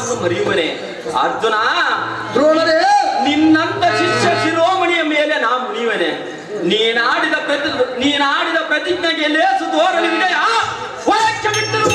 ಮರೆಯುವನೆ ಅರ್ಜುನ. ದ್ರೋಣರೇ, ನಿನ್ನಂತ ಶಿಷ್ಯ ಶಿರೋಮಣಿಯ ಮೇಲೆ ನಾ ಮುನಿಯುವನೆ. ನೀನಾಡಿದ ಪ್ರತಿಜ್ಞೆಗೆ ಲೇಸು ತೋರಲಿದೆಯಾ? ವಯಕ್ಕೆ ಬಿಟ್ಟಿರುವ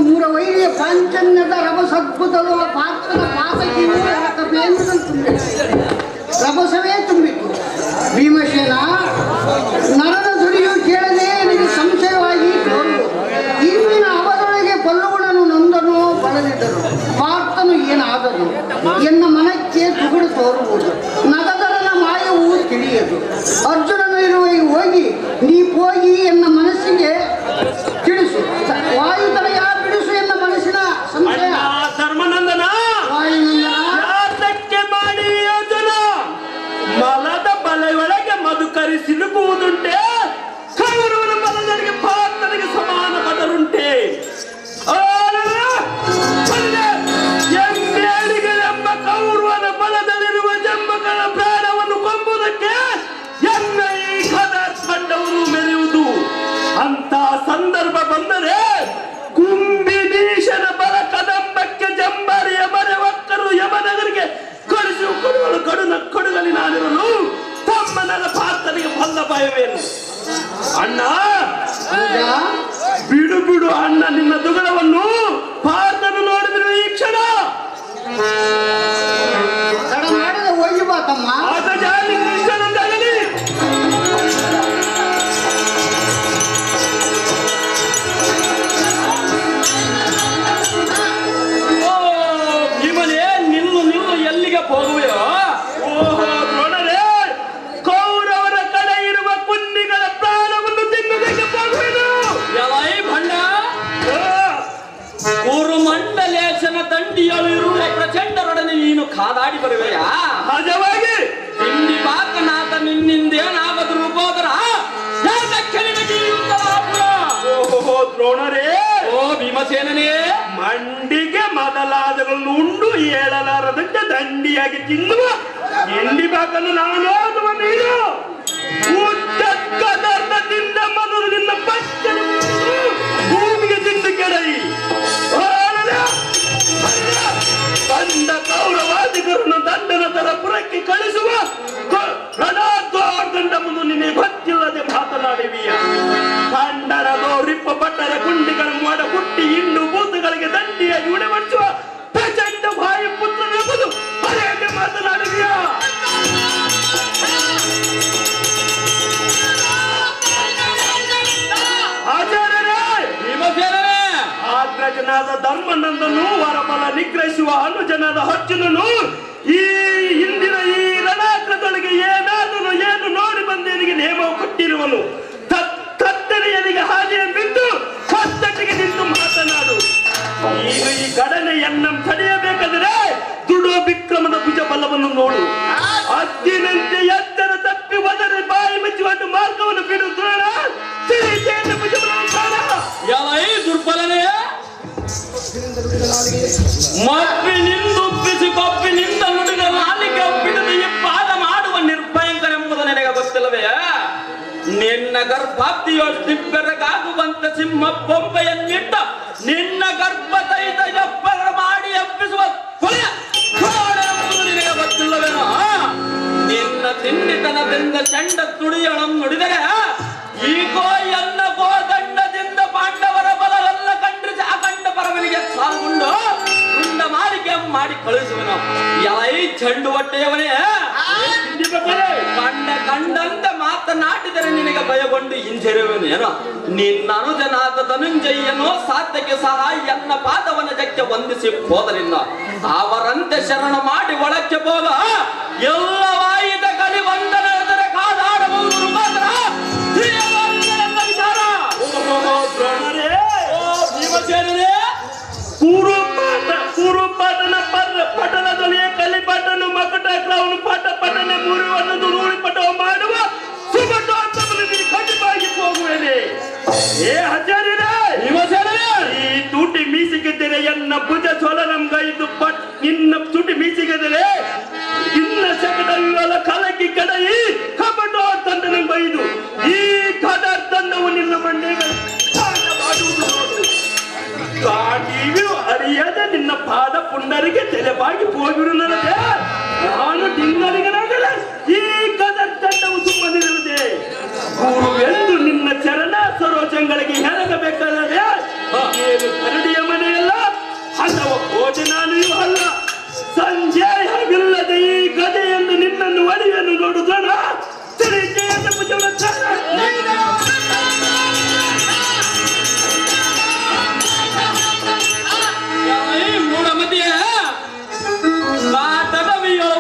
ಮೂರವೈರಿಯ ಪಾಂಚನ್ಯದ ರಭಸದ್ಭುತವ ಪಾತ್ರನ ಪಾತಕಿ ರಭಸವೇ ತುಂಬಿತು. ಭೀಮಸೇನ ನರನ ಧ್ವನಿಯು ಕೇಳದೆ ನಿನಗೆ ಸಂಶಯವಾಗಿ ತೋರುವುದು. ಇಂದಿನ ಅವರೊಳಗೆ ಕೊಲ್ಲುಗುಣನು ನೊಂದನು ಬಳಲಿದನು. ಪಾರ್ಥನು ಏನಾದನು ಎನ್ನ ಮನಕ್ಕೆ ತುಗುಡು ತೋರುವುದು. ನಗದರನ ಮಾಯವು ತಿಳಿಯದು. ಅರ್ಜುನನು ಇರುವ ಹೋಗಿ ನೀ ಹೋಗಿ ಎನ್ನ ಮನಸ್ಸಿಗೆ ತಿಳಿಸು. ವಾಯುತನ ಯಾ ಬಿಡಿಸು ಎನ್ನ ಮನಸ್ಸಿನ ಸಂಶಯ. ಧರ್ಮನಂದನ ಯಾತಕ್ಕೆ ಮಾಡಿ ಯೋಜನ ಮಲದ ಬಲೆಯೊಳಗೆ ಮಧುಕರಿ ಸಿಲುಕುವುದುಂಟೆ. ಕೌರವನ ಬಲದರಿಗೆ ಪಾರ್ಥನಿಗೆ ಸಮಾನ ಬದರುಂಟೆ. ಎಂಬ ಕೌರವನ ಬಲದಲ್ಲಿರುವ ಜಂಬಗಳ ಪ್ರಾಣವನ್ನು ಕೊಂಬುದಕ್ಕೆ ಎನ್ನ ಈ ಕದರ್ಪಟ್ಟವರು ಮೆರೆಯುವುದು. ಅಂತ ಸಂದರ್ಭ ಬಂದರೆ ಕುಂಬಿನೀಶನ ಬಲ ಕದಂಬಕ್ಕೆ ಜಂಬಾರಿಯ ಮರೆ ಒಕ್ಕರು ಯಮನಗರಿಗೆ ಕಳಿಸಿ ಕೊಡುವಳು ಕೊಡುಗಲಿ ನಾನಿರಲು ತಮ್ಮನ ಪಾರ್ಥನಿಗೆ ಬಲ್ಲ ಭಯವೇನು? ಅಣ್ಣ ಬಿಡು ಬಿಡು ಅಣ್ಣ ನಿನ್ನ ದುಗಳವನ್ನು. ಪಾರ್ಥನು ನೋಡಿದ್ರೆ ಈ ಕ್ಷಣ ಹೋಗಿ ಬಾ ತಮ್ಮ. ಆತ ಜಾಲಿ ಕೃಷ್ಣನಂದಾಗಲಿ. ಹೋಗುವೆಯೋ? ಓಹೋ ದ್ರೋಣರೇ, ಕೌರವರ ಕಡೆ ಇರುವ ಕುನ್ನಿಗಳ ಪ್ರಾಣವನ್ನು ತಿನ್ನುವುದಕ್ಕೆ ಹೋಗುವೆನು. ಎಲೈ ಭಂಡ, ಕುರುಮಂಡಲೇಶನ ದಂಡಿಯಲ್ಲಿರುವ ಪ್ರಚಂಡರೊಡನೆ ನೀನು ಕಾದಾಡಿ ಬರುವೆಯಾ? ಸಹಜವಾಗಿ ತಿಂಡಿ ಬಾಕನಾಥ ನಿನ್ನಿಂದೇನಾಗದ್ರು ಹೋದರ ಓಹೋ ದ್ರೋಣರೇ, ಓ ಭೀಮಸೇನನೇ, ಮಂಡಿಗೆ ಮೊದಲಾದಗಳನ್ನು ಉಂಡು ಏಳಲಾರದಂತೆ ದಂಡಿಯಾಗಿ ತಿನ್ನುವ ಎಂಡಿ ಬಾಕನ್ನು ನಾನು ಓದುವ ನೀನು ಉದ್ದಕ್ಕದಿಂದ ಮೊದಲು ನಿನ್ನ ಪಚ್ಚನ ಭೂಮಿಗೆ ತಿಂದು ಕೆಡೈ ಬಂದ ಕೌರವಾದಿಗರನ್ನು ದಂಡನ ತರ ಪುರಕ್ಕೆ ಕಳಿಸುವ ರಣಾದ್ವಾರ್ದಂಡ ಮುಂದೆ ನಿನ್ನೆ ಗೊತ್ತಿಲ್ಲದೆ ಮಾತನಾಡಿವೀಯ. ಖಂಡರದೋ ರಿಪ್ಪ ಪಟ್ಟರ ಗುಂಡಿಗಳ ಮೋಡ ಹುಟ್ಟಿ ಇಂಡು ಬೂತುಗಳಿಗೆ ದಂಡಿಯಾಗಿ ಉಡಬಡಿಸುವ ಪ್ರಚಂಡ ವಾಯು ಪುತ್ರನೆಂಬುದು ಅನೇಕ ಮಾತನಾಡಿದೆಯಾ? ಆಚಾರ್ಯರೇ, ಭೀಮಸೇನರೇ, ಅಗ್ರಜನಾದ ಧರ್ಮನಂದನು ವರಬಲ ನಿಗ್ರಹಿಸುವ ಅನುಜನಾದ ಅರ್ಜುನನು ಈ ಹಿಂದಿನ ಈ ರಣಾಗ್ರದೊಳಗೆ ಏನಾದರೂ ಏನು ನೋಡಿ ಬಂದೇನಿಗೆ ನೇಮವು ಕೊಟ್ಟಿರುವನು. ಕತ್ತನೆಯನಿಗೆ ಹಾದಿಯನ್ನು ಬಿದ್ದು ಕತ್ತಟಿಗೆ ನಿಂತು ಮಾತನಾಡು. ಈಗ ಈ ಘಟನೆಯನ್ನ ತಡೆಯಬೇಕಾದರೆ ದುಡೋ ವಿಕ್ರಮದ ಭುಜ ಬಲವನ್ನು ನೋಡು. ಅದ್ದಿನಂತೆ ಎತ್ತರ ತಪ್ಪಿ ಒದರಿ ಬಾಯಿ ಮುಚ್ಚುವಂತ ಮಾರ್ಗವನ್ನು ಬಿಡು ದ್ರೋಣ. ಭುಜ ದುರ್ಬಲನೇ ಮಪ್ಪಿನಿಂದುಪ್ಪಿಸಿ ಕೊಪ್ಪಿನಿಂದ ನುಡಿದ ನಾಲಿಗೆ ಒಪ್ಪಿಡದ ಈ ಪಾದ ಮಾಡುವ ನಿರ್ಭಯಂಕರ ಎಂಬುದು ನನಗೆ ಗೊತ್ತಿಲ್ಲವೇ? ನಿನ್ನ ಗರ್ಭಾಬ್ದಿಯೊಟ್ಟಿಬ್ಬರಗಾಗುವಂತ ಸಿಂಹ ಬೊಂಬೆಯನ್ನಿಟ್ಟ ನಿನ್ನ ಗರ್ಭದೈದ ಎಪ್ಪರ ಮಾಡಿ ಎಪ್ಪಿಸುವ ನಿನಗೆ ಗೊತ್ತಿಲ್ಲವೇನೋ? ನಿನ್ನ ತಿಂಡಿತನದಿಂದ ಚಂಡ ತುಡಿಯಳಂ ನುಡಿದರೆ ಈಗೋ ಎನ್ನ ಗೋದಂಡದಿಂದ ಚೆಂಡು ಹೊಟ್ಟೆಯವನೇ, ಕಂಡಂತೆ ಮಾತನಾಡಿದರೆ ನಿನಗೆ ಭಯಗೊಂಡು ಹಿಂಜರಿಯುವನೇನೋ. ನಿನ್ನ ಅನುಜನಾದ ಧನುಂಜಯನೋ ಸಾಧ್ಯಕ್ಕೆ ಸಹ ಎನ್ನ ಪಾದವನ ಜಕ್ಕೆ ವಂದಿಸಿ ಹೋದರಿಲ್ಲ. ಅವರಂತೆ ಶರಣ ಮಾಡಿ ಒಳಕ್ಕೆ ಹೋಗ ಎಲ್ಲವಾಯಿತ ಕಲಿ ವಂದನೆದರೆ ಕಾದಾಡಬಹುದು ಮಾತ್ರ ವಿಚಾರ. ಕೂರುಪಾಟನ ಪಟಲದೊಳಿಯ ಕಲಿಪಾಟನು ಮಕಟ ಕ್ರೌನು ಪಾಠ ಪಟನೆ ಮುರಿವನ್ನು ರೂಳಿ ಪಟವ ಮಾಡುವ ಸುಮಟೋತ್ತಮನಿಗೆ ಖಂಡಿತವಾಗಿ ಹೋಗುವೇನೆ. ಏ ಹಜಾರಿರೇ, ಈ ತೂಟಿ ಮೀಸಿಗೆದ್ದರೆ ಎನ್ನ ಭುಜ ಸೊಲನಂಗೈದು ಇನ್ನ ತುಟಿ ಮೀಸಿಗೆದರೆ ಇನ್ನ ಶಕಟ ವಿವಲ ಕಲಕಿ ಕಡಯಿ ಕಪಟೋ ತಂಡನಂಗೈದು ಈ ಕದ ತಂಡವು ನಿನ್ನ ಮಂಡೆಗೆ ಮಾಡುವುದು ನೋಡು. ಕಾಟಿಯು ಅರಿಯದ ನಿನ್ನ ಪಾದ ಪುಂಡರಿಗೆ ತಲೆಬಾಗಿ ಹೋಗಿರುತ್ತದೆ. ನಾನು ಡಿಂಗರಿಗನಾಗಲೇ ಈ ಕದಂಡವು ಸುಮ್ಮನಿರುತ್ತದೆ. ಗುರುವೆಂದು ನಿನ್ನ ಚರಣ ಸರೋಜಂಗಳಿಗೆ ಹೆರಗಬೇಕಾದರೆ ಏನು ಕರಡಿಯ ಮನೆಯಲ್ಲ ಅಥವಾ ಭೋಜನಾಲಯೂ ಅಲ್ಲ. ಸಂಜೆಯವಿಲ್ಲದೆ ಈ ಗದೆಯನ್ನು ನಿನ್ನನ್ನು ಒಡೆಯಲು ನೋಡುದಣ ತಿಳಿಕೆಯನ್ನು ಭುಜವನ್ನು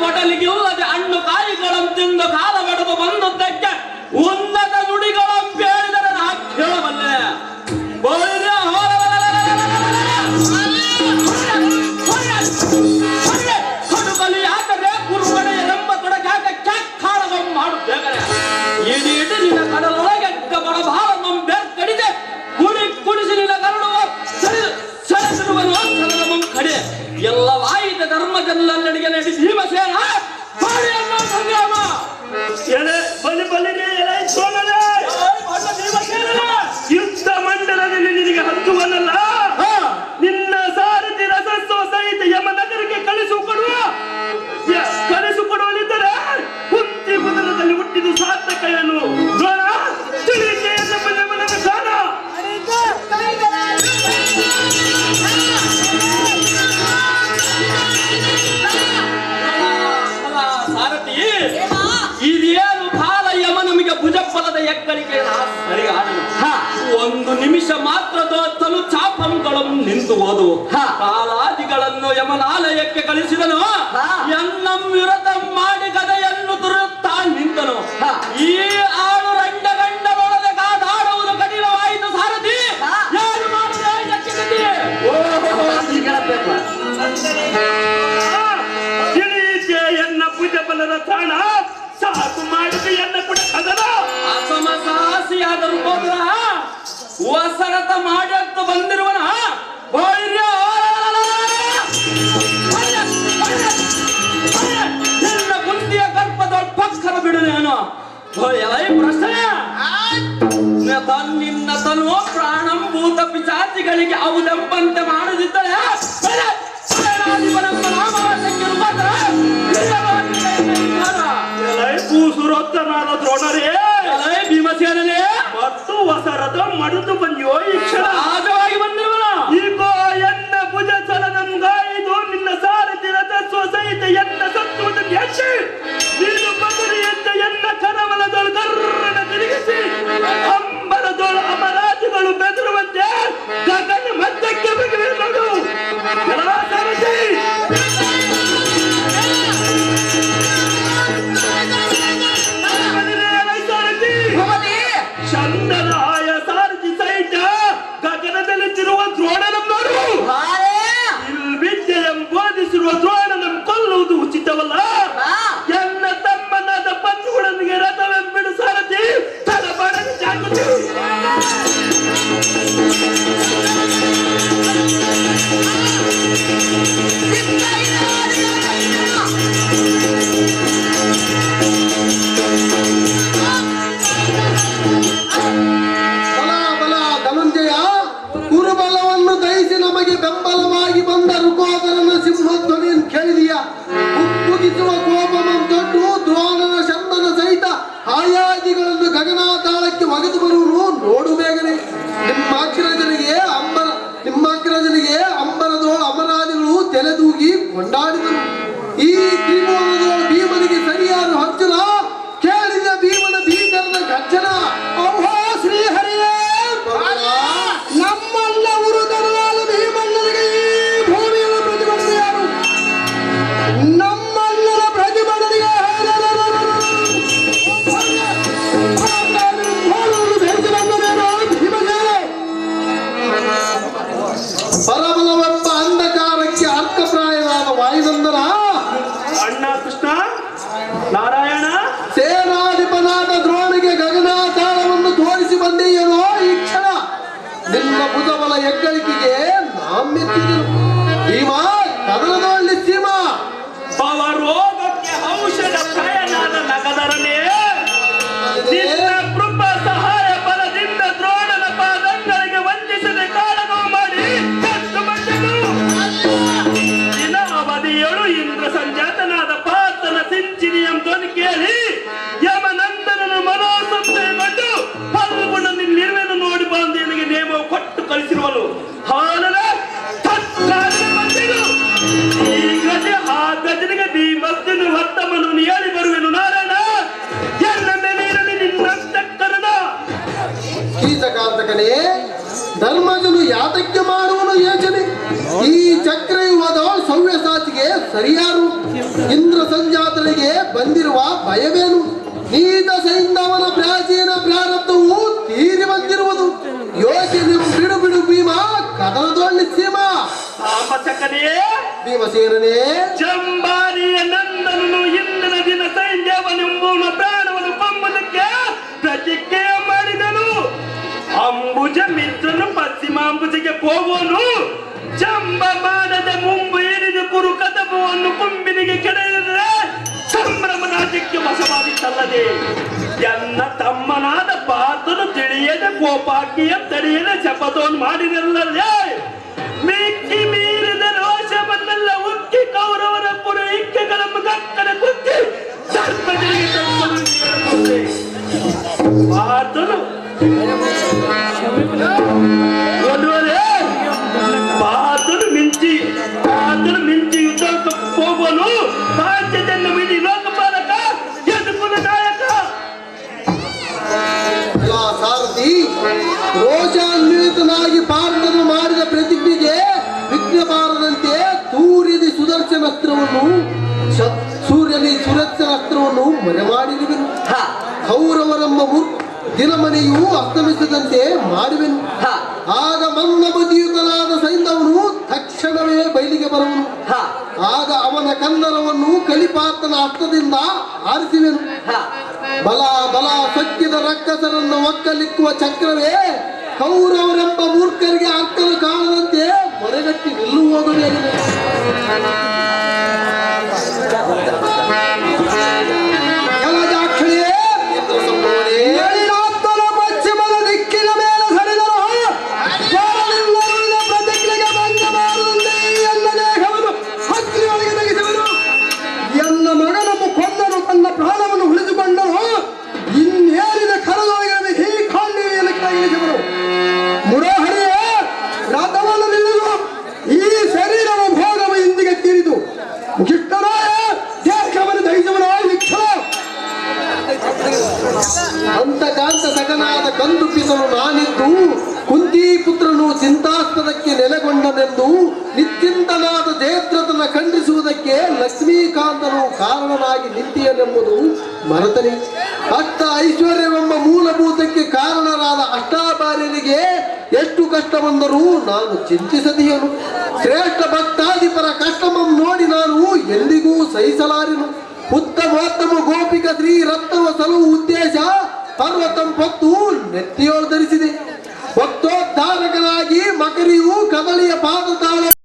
ಒಡಲಿಗೆ ಇಲ್ಲದೆ ಹಣ್ಣು ಕಾಯಿಗಳನ್ನು ತಿಂದು ಕಾಲ ಬಡದು ಬಂದದ್ದಕ್ಕೆ ಉನ್ನತ ನುಡಿಗಳನ್ನು ಬೇಡಿದರೆ ನಾ ಕೇಳಬಲ್ಲೆ. ಕಡುಕಲಿ ಯಾಕರೆ ಕುರುಬಡೆ ಎಂಬ ತೊಡಕಾಗ ಕಾಳಗ ಮಾಡುತ್ತೇವೆ. ಇಡೀ ನಿನ್ನ ಕಡಲೊಳಗೆ ಬಡ ಭಾವ ನಮ್ಮ ಬೇರ್ ಕಡಿದೆ ಕುಡಿಸಿ ನಿನ್ನ ಕರಡುವ ಸೆಳೆದಿರುವನು ಕಡೆ ಎಲ್ಲವಾಯಿತ ಧರ್ಮ ಜನರಲ್ಲಿಗೆ ನಡಿ ಭೀಮಸೇನ ಸಂಗ್ರಾಮ ಯುದ್ಧ ಮಂಡಲದಲ್ಲಿ ನಿನಗೆ ಹತ್ತುವನಲ್ಲ. ನಿನ್ನ ಸಾರಥಿ ರಸಸ್ವ ಸಹಿತ ಯಮನಗರಕ್ಕೆ ಕಳಿಸಿಕೊಡುವಲ್ಲಿದ್ದರೆ ಕುಂತಿ ಕುದರದಲ್ಲಿ ಹುಟ್ಟಿದು ಸಾರ್ಥಕಯನ್ನು ತಿಳಿಕೆಯನ್ನು ಕಾಣ. ಸಾರಥಿ, ಇದೇನು ಕಾಲ ಯಮ ನಮಗೆ ಭುಜಫಲದ ಎಕ್ಕಳಿಕೆ ಸರಿಯಾದನು. ಒಂದು ನಿಮಿಷ ಮಾತ್ರ ತೋತ್ತಲು ಚಾಪಂಗಳನ್ನು ನಿಂತು ಹೋದವು. ಕಾಲಾದಿಗಳನ್ನು ಯಮನಾಲಯಕ್ಕೆ ಕಳಿಸಿದನು. ಎನ್ನಂ ವಿರತ ಮಾಡಿ ಗದೆಯನ್ನು ತುರುತ್ತಾ ನಿಂತನು. ಈ ಆಳು ರಂಡಗಂಡರೊಳಗೆ ಕಾದಾಡುವುದು ಕಠಿಣವಾಯಿತು. ಸಾರಥಿ, ಯಾರು ಮಾಡಿದೆ ಎನ್ನ ಭುಜಬಲದ ತಾಣ ಸಾಕು ಮಾಡಿದ ಎನ್ನ ಕೂಡ ಕದನ ಅಸಮ ಸಾಹಸಿಯಾದರೂ ಹೋದ್ರ ವಸರತ ಮಾಡಂತ ಬಂದಿರುವನ ನಿನ್ನ ಕುಂತಿಯ ಗರ್ಭದೊಳ ಪಕ್ಕರ ಬಿಡುನೇನು ಪ್ರಶ್ನೆ. ನಿನ್ನ ತನು ಪ್ರಾಣಂಭೂತ ಪಿಚಾಚಿಗಳಿಗೆ ಅವುದೆಂಬಂತೆ ಮಾಡದಿದ್ದರೆ ಕೂಸುರೊತ್ತನಾದ ದ್ರೋಣರೇ, ಭೀಮಸೇನೇ ಮತ್ತು ವಸರದ ಮಡಿದು ಬಂದಿಯೋ ಈ ಕ್ಷಣ ಸಹಜವಾಗಿ ಬಂದಿರುವನ. ಈಗೋ ಎನ್ನ ಭುಜ ಚಲನಂಗಾಯಿದು ನಿನ್ನ ಸಾರಥಿ ರಥಸ್ವ ಸಹಿತ ಎನ್ನ ಸತ್ವವನ್ನು ಹೆಚ್ಚಿ ನೀನು ಬದಲಿಯಂತೆ ಎನ್ನ ಕರವಲದೊಳು ಗರ್ರನ ತಿರುಗಿಸಿ ಅಂಬರದೊಳು ಅಮರಾಜಿಗಳು ಬೆದರುವಂತೆ ಗಗನ ಮಧ್ಯಕ್ಕೆ ಬಗೆವೆ ನೋಡು. ಸಾರಥಿ ಚಂದನಾಯ ಸಾರಥಿ ಸಹಿತ ಗಗನದಲ್ಲಿ ತಿರುವ ದ್ರೋಣನಂ ನೋಡು. ವಿದ್ಯೆಯಂ ಬೋಧಿಸಿರುವ ದ್ರೋಣನಂ ಕೊಲ್ಲುವುದು ಉಚಿತವಲ್ಲ. ಎನ್ನ ತಮ್ಮನಾದ ಬಂಧುಗಳೊಂದಿಗೆ ರಥವೆಂಬಿಡು ಸಾರಥಿ ತಡಬಡನೆ ಜಾಗೃತಿ. ಕುರುಬಲವನ್ನು ದಯಿಸಿ ನಮಗೆ ಬೆಂಬಲವಾಗಿ ಬಂದ ಋಕೋದರನ ಸಿಂಹಧ್ವನಿಯನ್ನು ಕೇಳಿದೀಯ. ಉಪ್ಪುಗಿಸುವ ಕೋಪವನ್ನು ತೊಟ್ಟು ದ್ರೋಣನ ಶಂದನ ಸಹಿತ ಆಯಾದಿಗಳನ್ನು ಗಗನಾತಾಳಕ್ಕೆ ಒಗೆದು ಬರುವುದು ನೋಡು ಬೇಗನೆ. ನಿಮ್ಮಗ್ರಜನಿಗೆ ಅಂಬರದೋಳು ಅಮರಾದಿಗಳು ತೆಲೆದೂಗಿ ಕೊಂಡಾಡಿದರು. ಈ ತ್ರಿಭುವನದ ಭೀಮನಿಗೆ ಸರಿಯಾದ ಅರ್ಜುನ ಕೇಳಿದ ಭೀಮನ ಭೀಕರದ ಗರ್ಜನ. ಓಹೋ ಶ್ರೀಹರಿಯೇ, ನಮ್ಮನ್ನ ಉರುತರನಾದ ಭೀಮಣ್ಣನಿಗೆ ಈ ಭೂಮಿಯನ್ನು ಪ್ರತಿಭಟನೆ ಯಾರು? ನಮ್ಮಣ್ಣನ ಪ್ರತಿಭಟನೆಗೆ ಪರಬಲವೆಂಬ ಅಂಧಕಾರಕ್ಕೆ ಅರ್ಥಪ್ರಾಯವಾದ ವಾಯುನಂದನ ಅಣ್ಣ ಕೃಷ್ಣ ನಾರಾಯಣ, ಸೇನಾಧಿಪನಾದ ದ್ರೋಣಿಗೆ ಗಗನಾತಾಳವನ್ನು ತೋರಿಸಿ ಬಂದೆಯೇನೋ ಈ ಕ್ಷಣ. ನಿನ್ನ ಬುಧಬಲ ಹೆಗ್ಗಳಿಕೆಗೆ ನಾಮೆತ್ತಿದೆನು ಭೀಮ, ಕದನದೊಳ್ಳಿ ಸೀಮ. ರೋಗಕ್ಕೆ ಔಷಧ ಪ್ರಯನಾದ ನಗದರನೇ, ನಿನ್ನ ಕೃಪಾ ಸಹಾಯ ಬಲದಿಂದ ದ್ರೋಣನ ಪಾದಂಗಳಿಗೆ ವಂದಿಸದೆ ಕಾಳಗೋ ಮಾಡಿ ಕತ್ತು ಬಂದನು. ದಿನ ಅವಧಿಯಳು ಇಂದ್ರ ಸಂಜಾತನಾದ ಪಾತನ ಸಿಂಚಿನಿಯಂ ಧ್ವನಿ ಕೇಳಿ ಯಮನಂದನನು ಮನೋಸಂಶಯಗೊಂಡು ಫಲ್ಗುಣನಿರ್ವೆಯನ್ನು ನೋಡಿ ಬಂದು ನಿನಗೆ ನೇಮವು ಕೊಟ್ಟು ಕಳಿಸಿರುವನು. ಹಾಲನ ತತ್ಕಾಲದ ಬಂದೆನು. ಈಗಲೇ ಆ ಗಜನಿಗೆ ಭೀಮಸ್ತನು ವರ್ತಮನು ಹೇಳಿ ಬರುವೆನು. ನಾರಾಯಣ, ಎಲ್ಲ ಮೇಲೆ ಇರಲಿ ನಿನ್ನಂತಕ್ಕರಣ. ಕೀಚಕಾಂತಕನೇ, ಧರ್ಮಜನು ಯಾತಕ್ಕೆ ಮಾಡುವನು ಯೋಚನೆ? ಈ ಚಕ್ರಯುಗದ ಸವ್ಯಸಾಚಿಗೆ ಸರಿಯಾರು? ಇಂದ್ರ ಸಂಜಾತನಿಗೆ ಬಂದಿರುವ ಭಯವೇನು? ನೀತ ಸೈಂಧವನ ಪ್ರಾಚೀನ ಪ್ರಾರಬ್ಧವು ತೀರಿ ಬಂದಿರುವುದು. ಯೋಚನೆ ಬಿಡು ಬಿಡು ಭೀಮ, ಕದನದೊಳ್ಳಿ ಸೀಮ. ಸಾಂಬಚಕನೇ, ಭೀಮಸೇನನೇ, ಜಂಬಾರಿಯ ನಂದನನು ಇಂದಿನ ದಿನ ಸೈನ್ಯವನೆಂಬುವನ ಪ್ರಾಣವನ್ನು ಕೊಂಬುದಕ್ಕೆ ಪ್ರತಿಜ್ಞೆ ಮಾಡಿದನು. ಅಂಬುಜ ಮಿತ್ರನು ಪಶ್ಚಿಮಾಂಬುಜಿಗೆ ಹೋಗುವನು. ಜಂಬ ಮಾಡದ ಮುಂಬು ಏನಿದು ಕುರು ಕದಬವನ್ನು ಕುಂಬಿನಿಗೆ ಕೆಡಹಿದರೆ ಸಂಭ್ರಮ ನಾಟ್ಯಕ್ಕೆ ವಶವಾಗಿತ್ತಲ್ಲದೆ ಎನ್ನ ತಮ್ಮನಾದ ಪಾತನು ತಿಳಿಯದ ಕೋಪಾಕಿಯ ತಡೆಯದ ಶಪಥವನ್ನು ಮಾಡಿರಲ್ಲದೆ ಮಿಕ್ಕಿ ಮೀರಿದ ರೋಷವನ್ನೆಲ್ಲ ಉಕ್ಕಿ ಕೌರವರ ಪುರ ಇಕ್ಕೆಗಳನ್ನು ಕಕ್ಕನ ಕುತ್ತಿ ಸರ್ಪಗಳಿಗೆ ತಂದು ಪಾತನು ಪಾತನು ಮಿಂಚಿ ಯುದ್ಧಕ್ಕೆ ಹೋಗುವನು. ಪಾಂಚಜನ್ಯ ವಿಧಿ ಲೋಕಪಾಲಕ ಯದುಕುಲ ನಾಯಕ. ಸಾರಥಿ ರೋಷಾನ್ವಿತನಾಗಿ ಪಾರ್ಥನು ಮಾಡಿದ ಪ್ರತಿಜ್ಞೆಗೆ ವಿಘ್ನ ಬಾರದಂತೆ ಸೂರ್ಯದಿ ಸುದರ್ಶನಸ್ತ್ರವನ್ನು ಮರೆ ಮಾಡಿರುವೆನು. ಕೌರವರೆಂಬ ದಿನಮನೆಯು ಅಸ್ತಮಿಸದಂತೆ ಮಾಡುವೆನು. ಆಗ ಮನ್ನಮತಿಯುತನಾದ ಸೈನ್ಯವನು ತಕ್ಷಣವೇ ಬಯಲಿಗೆ ಬರುವನು. ಆಗ ಅವನ ಕನ್ನರವನ್ನು ಕಲಿಪಾತನ ಹಸ್ತದಿಂದ ಆರಿಸುವೆನು. ಬಲ ಬಲ ಸೊಕ್ಕಿದ ರಕ್ಕಸರನ್ನು ಒಕ್ಕಲಿಕ್ಕುವ ಚಕ್ರವೇ ಕೌರವರೆಂಬ ಮೂರ್ಖರಿಗೆ ಅರ್ಥನು ಕಾಣದಂತೆ ಹೊರಗಟ್ಟಿ ನಿಲ್ಲುವುದಾಗಿದೆ. ಪಶ್ಚಿಮದ ದಿಕ್ಕಿನ ಮೇಲೆ ಸರಿದರು ಪ್ರತಿಜ್ಞೆಗೆ ಭಂಗ ಮಾಡದಂತೆ ಎನ್ನ ದೇಹವನ್ನು ಅಗ್ನಿಯೊಳಗೆ ತೆಗೆಸುವನು. ಎನ್ನ ಮಗನನ್ನು ಕೊಂದನು, ತನ್ನ ಪ್ರಾಣವನ್ನು ಉಳಿದುಕೊಂಡನು. ಇನ್ನೇನಿದ ಕರದೊಳಗೆ ಹೀ ಕಾಂಡಿಯನ್ನು ಕೆಳಗಿಳಿಸುವನು. ಮುರೋಹರಿಯೇ, ರಥವನ್ನು ನಿಲ್ಲಿದು. ಈ ಶರೀರವ ಭೋಗವು ಇಂದಿಗೆ ತೀರಿತು. ಗಿಟ್ಟರಾಯ ದೇಶವನ್ನು ದಹಿಸುವನು. ಅಂತಕಾಂತ ಸಕನಾದ ಕಂದುಪಿಸಲು ನಾನಿದ್ದು ಕುಂತಿ ಪುತ್ರನು ಚಿಂತಾಸ್ಪದಕ್ಕೆ ನೆಲೆಗೊಂಡನೆಂದು ನಿಶ್ಚಿಂತನಾದ ಜಯದ್ರಥನ ಖಂಡಿಸುವುದಕ್ಕೆ ಲಕ್ಷ್ಮೀಕಾಂತನು ಕಾರಣನಾಗಿ ನಿಂತಿಯನೆಂಬುದು ಮರೆತನೆ. ಅಷ್ಟ ಐಶ್ವರ್ಯವೆಂಬ ಮೂಲಭೂತಕ್ಕೆ ಕಾರಣರಾದ ಅಷ್ಟಾಭಾರ್ಯರಿಗೆ ಎಷ್ಟು ಕಷ್ಟ ಬಂದರೂ ನಾನು ಚಿಂತಿಸದಿಯನು. ಶ್ರೇಷ್ಠ ಭಕ್ತಾಧಿಪರ ಕಷ್ಟಮಂ ನೋಡಿ ನಾನು ಎಂದಿಗೂ ಸಹಿಸಲಾರೆನು. ಉತ್ತಮೋತ್ತಮ ಗೋಪಿಕ ಶ್ರೀ ರತ್ನವ ಸಲುವು ಉದ್ದೇಶ ಪರ್ವತಂ ಹೊತ್ತು ನೆತ್ತಿಯೋಳು ಧರಿಸಿದೆ. ಭಕ್ತೋದ್ಧಾರಕನಾಗಿ ಮಕರಿಯು ಕದಳಿಯ ಪಾದ ತಾಳ